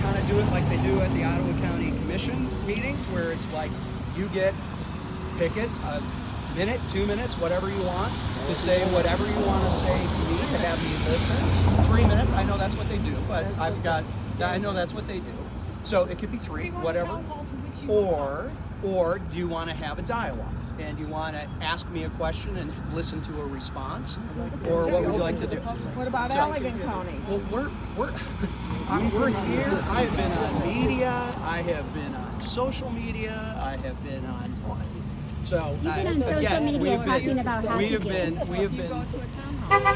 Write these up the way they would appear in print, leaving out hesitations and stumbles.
kind of do it like they do at the Ottawa County Commission meetings, where it's like you pick it a minute, 2 minutes, whatever you want, to say whatever you want to say to me, to have me listen. 3 minutes, I know that's what they do, but I know that's what they do. So it could be 3, whatever. Or do you want to have a dialogue? And you want to ask me a question and listen to a response? Or what would you like to do? What about Allegan County? Well, we're here. I have been on media. I have been on social media. I have been on. So You've been on social media talking about hockey games. We have You been. go to a town hall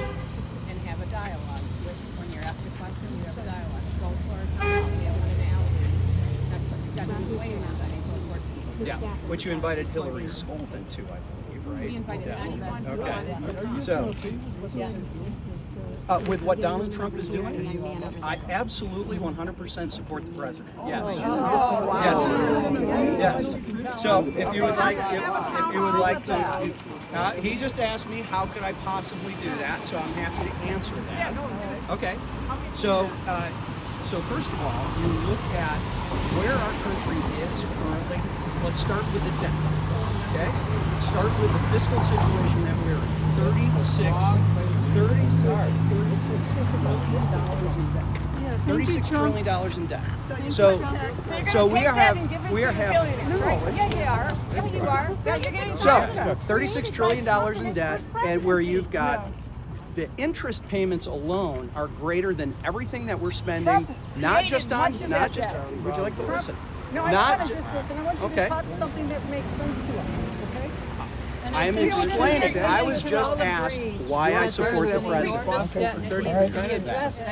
and have a dialogue when you're asked a question. You have a dialogue. Go to our town hall. We have one in Allegan. That's got to be way on that. Yeah, which you invited Hillary Scholten to, I believe, right? We invited anyone who Okay. wanted. So, with what Donald Trump is doing, I absolutely 100% support the president. Yes. Yes. So, if you would like to, he just asked me how could I possibly do that, so I'm happy to answer that. Okay. So first of all, you look at where our country is currently. Let's start with the debt. Okay? Start with the fiscal situation that we're in. $36 trillion in debt. So we are having. So $36 trillion in debt, and where you've got the interest payments alone are greater than everything that we're spending. Not just. Would you like to listen? No, I don't want to just listen. I want you to talk something that makes sense to us, okay? I am explaining. I was just asked why I support the president.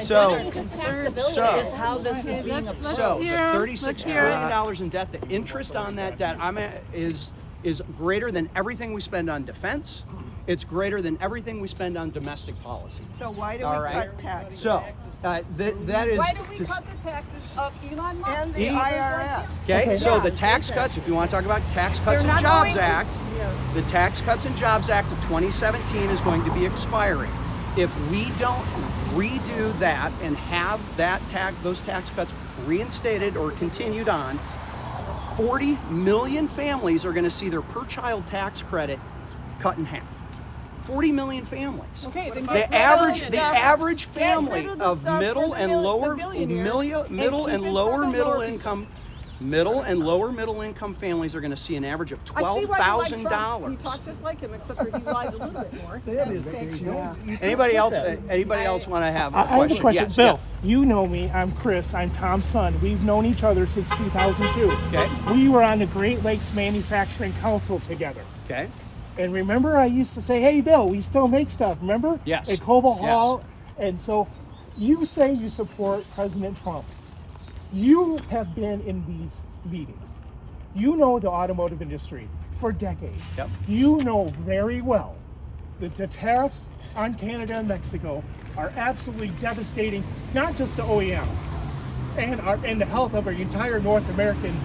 So the $36 trillion in debt, the interest on that debt is greater than everything we spend on defense. It's greater than everything we spend on domestic policy. So why do we cut taxes? So that is. Why do we cut the taxes of Elon Musk And the IRS. Okay, so the tax cuts, if you want to talk about Tax Cuts and Jobs Act, the Tax Cuts and Jobs Act of 2017 is going to be expiring. If we don't redo that and have those tax cuts reinstated or continued on, 40 million families are going to see their per-child tax credit cut in half. 40 million families. Okay, then The average family of middle and lower middle income families are going to see an average of $12,000. He talks just like him, except for he lies a little bit more. Anybody else want to have a question? I have a question. Yes, Bill, you know me. I'm Chris. I'm Tom's son. We've known each other since 2002. Okay. We were on the Great Lakes Manufacturing Council together. Okay. And remember, I used to say, hey, Bill, we still make stuff, remember? Yes. At Cobalt Hall. And so you say you support President Trump. You have been in these meetings. You know the automotive industry for decades. Yep. You know very well that the tariffs on Canada and Mexico are absolutely devastating, not just the OEMs, and the health of our entire North American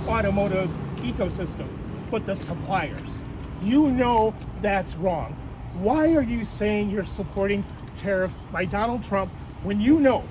automotive ecosystem, but the suppliers. You know that's wrong. Why are you saying you're supporting tariffs by Donald Trump when you know,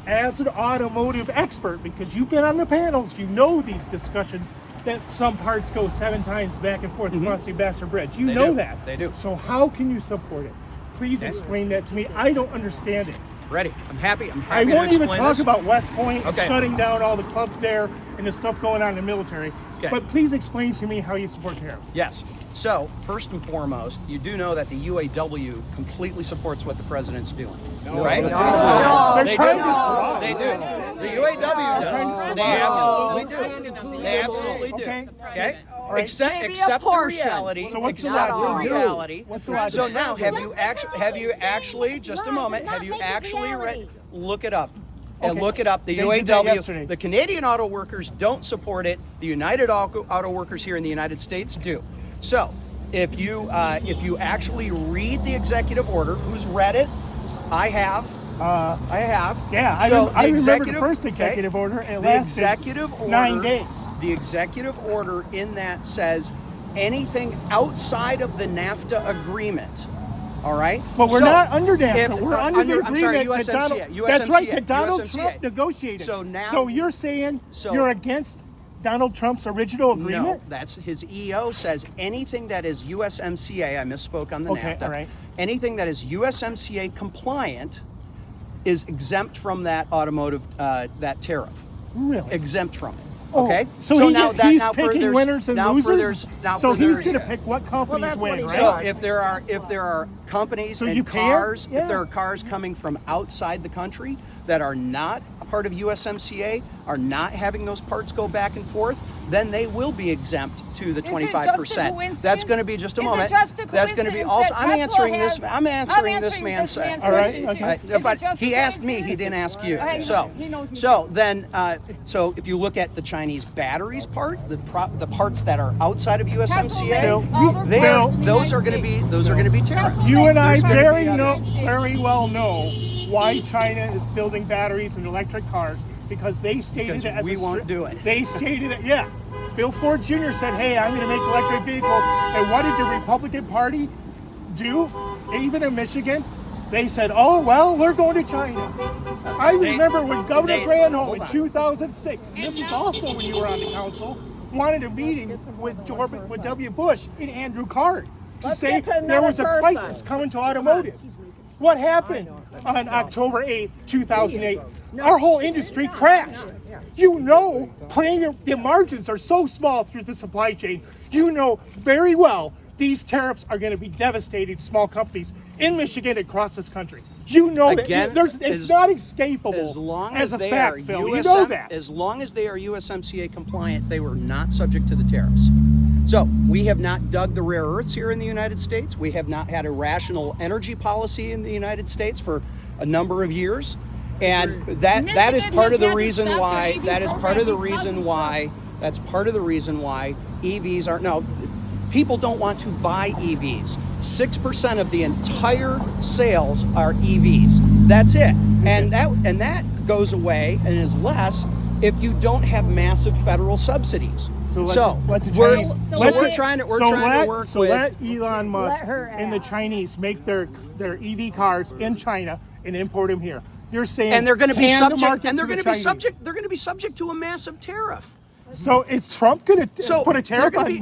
as an automotive expert, because you've been on the panels, you know these discussions, that some parts go 7 times back and forth across the Ambassador Bridge. You know that. They do. So how can you support it? Please explain that to me. I don't understand it. Ready. I'm happy I to won't even explain talk this. about West Point and Okay. shutting down all the clubs there and the stuff going on in the military. Okay. But please explain to me how you support tariffs. Yes. So, first and foremost, you do know that the UAW completely supports what the president's doing. Right? They're trying to do. They do. The UAW does. They absolutely do. They absolutely do. Okay? Except the reality. So what's the Except the logic? reality. What's the logic? So now, have you actually, just a moment, have you actually look it up? And look it up. The They did that yesterday. UAW, the Canadian auto workers don't support it. The United Auto Workers here in the United States do. So, if you actually read the executive order, who's read it? I have. Yeah, I remember the first executive order. It lasted 9 days. The executive order in that says anything outside of the NAFTA agreement All right, But we're So, not under NAFTA. if- We're under the I'm sorry, agreement that USMCA, Donald. That's right. That Donald USMCA. Trump negotiated. So now- So you're saying So- you're against Donald Trump's original agreement? No, that's his EO says anything that is USMCA. I misspoke on the Okay, NAFTA. all right. Anything that is USMCA compliant is exempt from that automotive that tariff. Really? Exempt from it. Oh, Okay. So, he's picking winners and losers. So he's going to pick what companies that's what win, he right? So if there are companies So you and pay 'em? cars, Yeah. if there are cars coming from outside the country that are not a part of USMCA, are not having those parts go back and forth, then they will be exempt to the 25%. That's going to be just a moment. That's going to be also. I'm answering this. I'm answering this man's. All right, okay. But he asked me. He didn't ask you. So if you look at the Chinese batteries part, the parts that are outside of USMCA, those are going to be tariffed. You and I There's gonna very be very well know why China is building batteries and electric cars, because they stated Because it as we won't do it. They stated it, yeah. Bill Ford Jr. said, "Hey, I'm going to make electric vehicles," and what did the Republican Party do? Even in Michigan, they said, "Oh well, we're going to China." I remember when Governor Granholm hold in on. 2006, and this is also when you were on the council, wanted a meeting with W. Bush and Andrew Card to Let's say get to there was a another person. crisis coming to automotive. What happened on October 8th, 2008? Our whole industry crashed. You know, the margins are so small through the supply chain. You know very well these tariffs are going to be devastating small companies in Michigan and across this country. You know Again, that it's not escapable As long as as a they fact, are Bill. You know that. As long as they are USMCA compliant, they were not subject to the tariffs. So we have not dug the rare earths here in the United States. We have not had a rational energy policy in the United States for a number of years, and that is part of the reason why. That is part of the reason why. That's part of the reason why EVs aren't. No, people don't want to buy EVs. 6% of the entire sales are EVs. That's it, and that goes away and is less if you don't have massive federal subsidies. We're trying to work with. Let Elon Musk Let her and the ask. Chinese make their EV cars in China and import them here. You're saying, And they're going to be hand the subject. market And they're to the going to be Chinese. subject. They're going to be subject to a massive tariff. So is Trump going to So put a they're tariff gonna on be-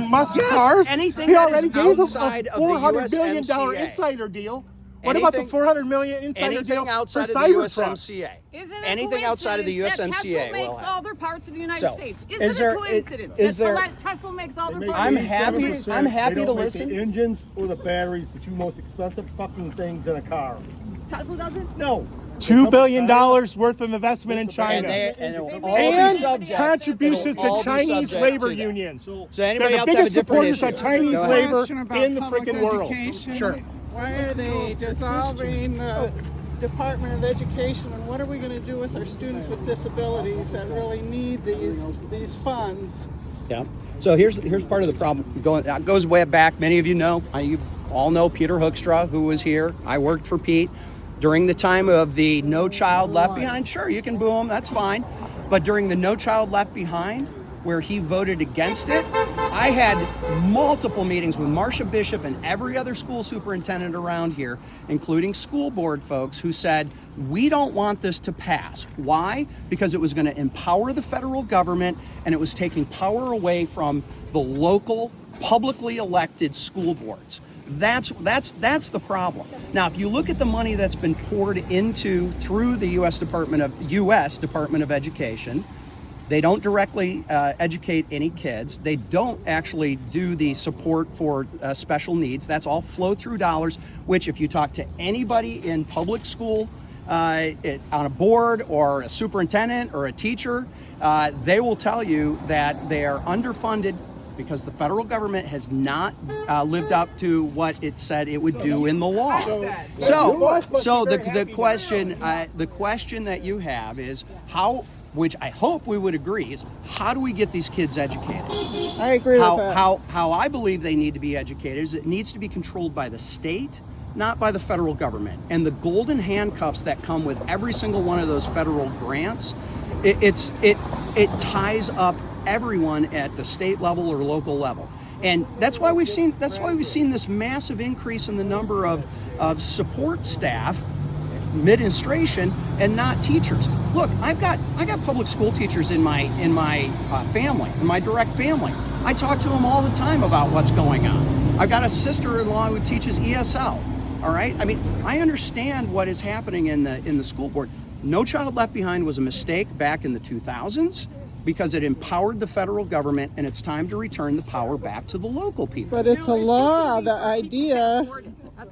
Musk Yes, cars? anything he that already is gave him a outside of the $400 billion USMCA. insider deal. What about the Anything- $400 million insider deal Anything outside for of the Cybertrucks? USMCA. Isn't it Anything a outside of the coincidence USMCA. that Tesla will makes have. all their parts in the United So, States? is Isn't there- it a coincidence is that there- Tesla makes all their They make parts? I'm 87%. happy- I'm happy They to don't make listen. The engines or the batteries, the two most expensive fucking things in a car. Tesla doesn't? No. $2 billion worth of investment in China. And it will all And be subject. contributions It'll all to be Chinese subject labor to that. unions. So They're anybody the else have a biggest different supporters issue? of Chinese Go ahead. labor in the freaking world. Sure. Why are they dissolving the Department of Education, and what are we going to do with our students with disabilities that really need these funds? Yeah. So here's part of the problem. That goes way back. Many of you know. You all know Peter Hoekstra, who was here. I worked for Pete during the time of the No Child Left Behind. Sure, you can boo him. That's fine. But during the No Child Left Behind, where he voted against it, I had multiple meetings with Marcia Bishop and every other school superintendent around here, including school board folks, who said, we don't want this to pass. Why? Because it was going to empower the federal government, and it was taking power away from the local, publicly elected school boards. That's the problem. Now, if you look at the money that's been poured into through the U.S. Department of Education, they don't directly educate any kids. They don't actually do the support for special needs. That's all flow-through dollars, which if you talk to anybody in public school, on a board or a superintendent or a teacher, they will tell you that they are underfunded because the federal government has not lived up to what it said it would do in the law. So the question that you have is how, which I hope we would agree, is how do we get these kids educated? I agree with that. How I believe they need to be educated is it needs to be controlled by the state, not by the federal government. And the golden handcuffs that come with every single one of those federal grants, it ties up everyone at the state level or local level. And that's why we've seen this massive increase in the number of support staff, administration, and not teachers. Look, I got public school teachers in my family, in my direct family. I talk to them all the time about what's going on. I've got a sister-in-law who teaches ESL. All right, I mean, I understand what is happening in the school board. No Child Left Behind was a mistake back in the 2000s because it empowered the federal government, and it's time to return the power back to the local people. But it's a law. The idea,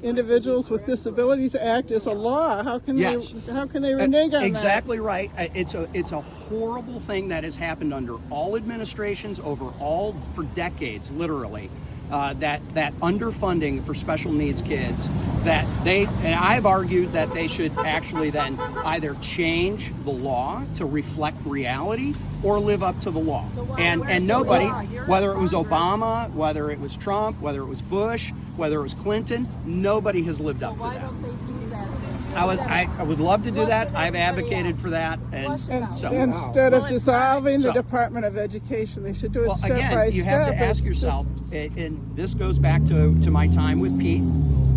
Individuals with Disabilities Act is a law. How can they renege on Exactly right. It's a horrible thing that has happened under all administrations for decades, literally. That underfunding for special needs kids, and I've argued that they should actually then either change the law to reflect reality or live up to the law. And nobody, whether it was Obama, whether it was Trump, whether it was Bush, whether it was Clinton, nobody has lived up to that. I would love to do that. I've advocated for that, and so Instead of dissolving the Department of Education, they should do it step by step. Again, you have to ask yourself, and this goes back to my time with Pete.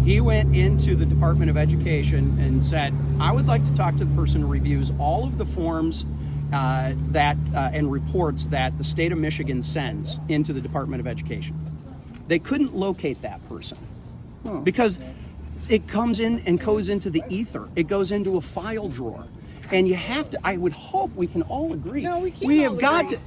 He went into the Department of Education and said, I would like to talk to the person who reviews all of the forms and reports that the state of Michigan sends into the Department of Education. They couldn't locate that person because it comes in and goes into the ether. It goes into a file drawer. And you have to, I would hope we can all agree. No, we can't. We have got to,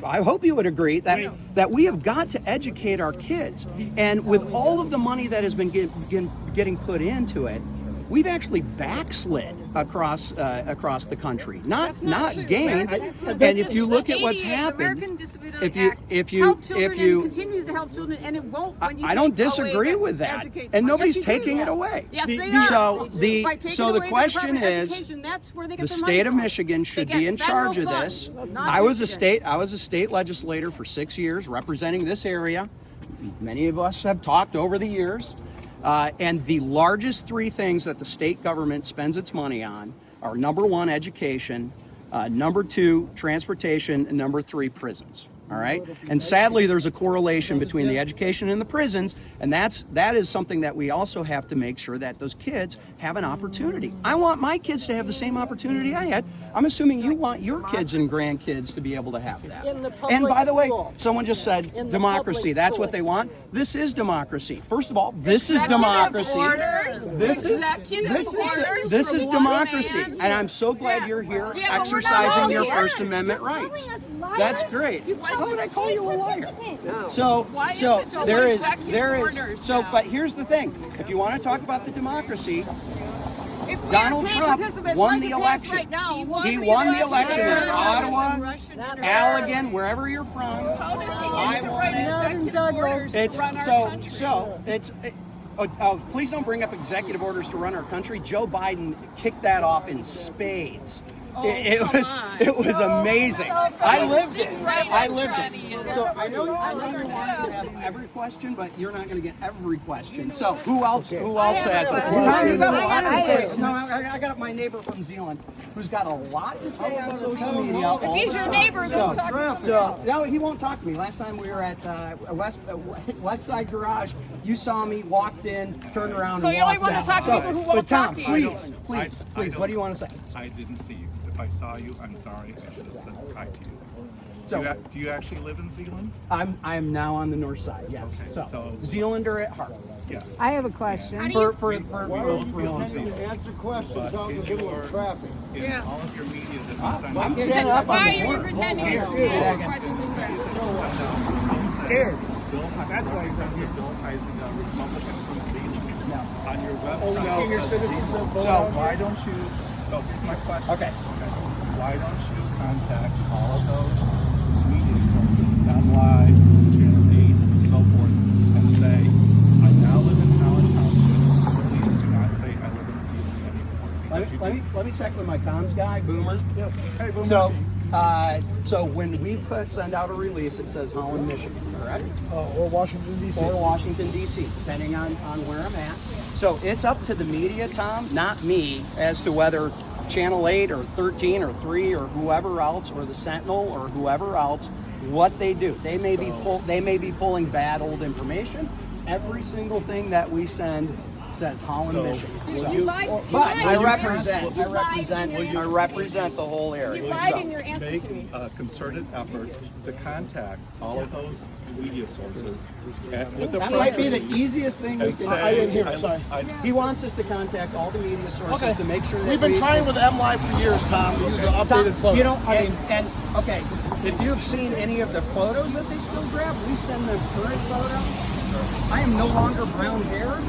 I hope you would agree that we have got to educate our kids. And with all of the money that has been getting put into it, we've actually backslid across the country, not gained. And if you look at what's happened, if you continues to help children, and it won't. I don't disagree with that, and nobody's taking it away. Yes, they are. So the question is, the state of Michigan should be in charge of this. I was a state legislator for 6 years, representing this area. Many of us have talked over the years. And the largest three things that the state government spends its money on are number one, education, number two, transportation, and number three, prisons. All right. And sadly, there's a correlation between the education and the prisons. And that is something that we also have to make sure that those kids have an opportunity. I want my kids to have the same opportunity I had. I'm assuming you want your kids and grandkids to be able to have that. And by the way, someone just said democracy. That's what they want. This is democracy. First of all, this is democracy. This is democracy. And I'm so glad you're here exercising your First Amendment rights. That's great. How would I call you a liar? But here's the thing. If you want to talk about the democracy, Donald Trump won the election. He won the election in Ottawa, Allegan, wherever you're from. Please don't bring up executive orders to run our country. Joe Biden kicked that off in spades. It was amazing. I lived it. So I know you want to have every question, but you're not going to get every question. So who else has it? Tom, you got a lot to say. No, I got my neighbor from Zealand who's got a lot to say on social media. If he's your neighbor, don't talk to him. So no, he won't talk to me. Last time we were at West Side Garage, you saw me, walked in, turned around, so and you only walked want to out. talk to people who won't talk to you. Please, what do you want to say? I didn't see you. If I saw you, I'm sorry. I should have said hi to you. So, do you actually live in Zealand? I am now on the north side. Yes. Okay, so Zealander at heart. Yes. I have a question. For Answer questions without the middle of traffic. In all of your media that we send I'm out, standing up on Why the are you board. pretending you're questions in there? Scared. That's why he's up here. Bill Huizenga, Republican from Zealand. No. On your Only website. senior citizens that vote So on why don't you? So here's my question. Okay. Why don't you contact all of those media sources, MLive, Channel 8, and so forth, and say, I now live in Howard Township. Please do not say I live in Zealand anymore. Let me check with my comms guy, Boomer. Yep. Hey, Boomer. So when we send out a release, it says Holland, Michigan, correct? Or Washington, D.C. Or Washington, D.C., depending on where I'm at. So it's up to the media, Tom, not me, as to whether Channel 8 or 13 or 3 or whoever else, or the Sentinel or whoever else what they do. They may be pulling bad old information. Every single thing that we send says Holland, Michigan. But I represent the whole area. You lied in your answer Make to me. a concerted effort to contact all of those media sources. With the That might be the easiest thing we and can say, say. I didn't hear it, sorry. He wants us to contact all the media sources to make sure that We've been trying with MLive for years, Tom, to use an updated photo. You know, okay, if you've seen any of the photos that they still grab, we send them current photos. I am no longer brown haired.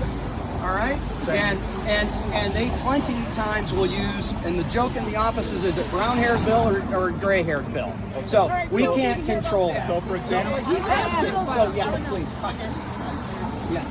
All right, and they plenty times will use, and the joke in the office is it brown haired Bill or gray haired Bill? So we can't control that. So for example, He's asking. So yes, please. Yes.